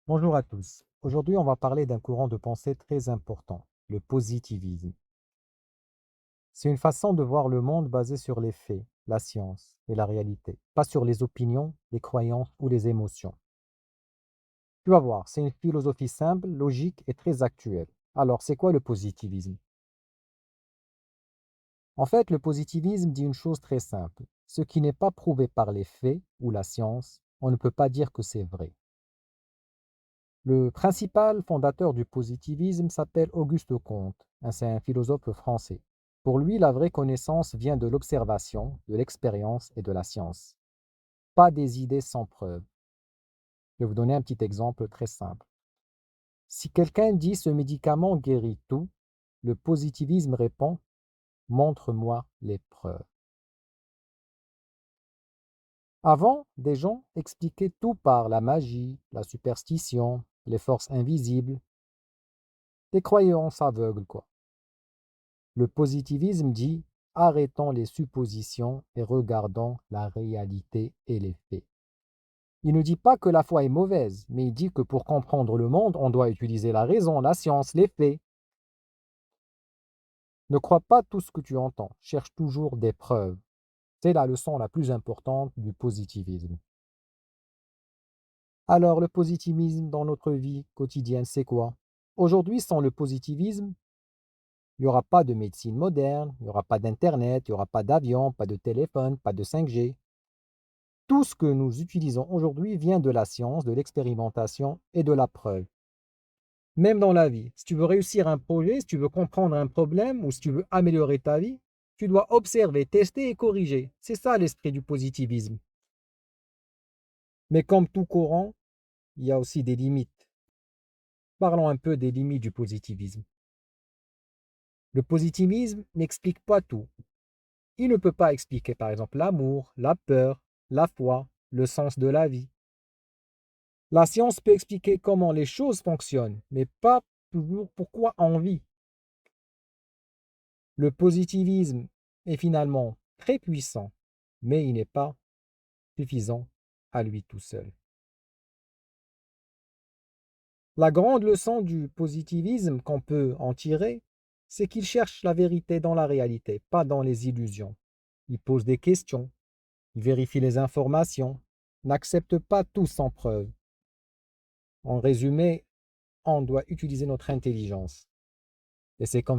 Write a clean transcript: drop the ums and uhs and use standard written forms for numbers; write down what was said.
Bonjour à tous. Aujourd'hui, on va parler d'un courant de pensée très important, le positivisme. C'est une façon de voir le monde basée sur les faits, la science et la réalité, pas sur les opinions, les croyances ou les émotions. Tu vas voir, c'est une philosophie simple, logique et très actuelle. Alors, c'est quoi le positivisme? En fait, le positivisme dit une chose très simple. Ce qui n'est pas prouvé par les faits ou la science, on ne peut pas dire que c'est vrai. Le principal fondateur du positivisme s'appelle Auguste Comte, c'est un philosophe français. Pour lui, la vraie connaissance vient de l'observation, de l'expérience et de la science, pas des idées sans preuve. Je vais vous donner un petit exemple très simple. Si quelqu'un dit ce médicament guérit tout, le positivisme répond montre-moi les preuves. Avant, des gens expliquaient tout par la magie, la superstition, les forces invisibles, des croyances aveugles, quoi. Le positivisme dit arrêtons les suppositions et regardons la réalité et les faits. Il ne dit pas que la foi est mauvaise, mais il dit que pour comprendre le monde, on doit utiliser la raison, la science, les faits. Ne crois pas tout ce que tu entends, cherche toujours des preuves. C'est la leçon la plus importante du positivisme. Alors, le positivisme dans notre vie quotidienne, c'est quoi? Aujourd'hui, sans le positivisme, il n'y aura pas de médecine moderne, il n'y aura pas d'Internet, il n'y aura pas d'avion, pas de téléphone, pas de 5G. Tout ce que nous utilisons aujourd'hui vient de la science, de l'expérimentation et de la preuve. Même dans la vie, si tu veux réussir un projet, si tu veux comprendre un problème ou si tu veux améliorer ta vie, tu dois observer, tester et corriger. C'est ça l'esprit du positivisme. Mais comme tout courant, il y a aussi des limites. Parlons un peu des limites du positivisme. Le positivisme n'explique pas tout. Il ne peut pas expliquer par exemple l'amour, la peur, la foi, le sens de la vie. La science peut expliquer comment les choses fonctionnent, mais pas toujours pourquoi on vit. Le positivisme est finalement très puissant, mais il n'est pas suffisant à lui tout seul. La grande leçon du positivisme qu'on peut en tirer, c'est qu'il cherche la vérité dans la réalité, pas dans les illusions. Il pose des questions, il vérifie les informations, n'accepte pas tout sans preuve. En résumé, on doit utiliser notre intelligence. Et c'est comme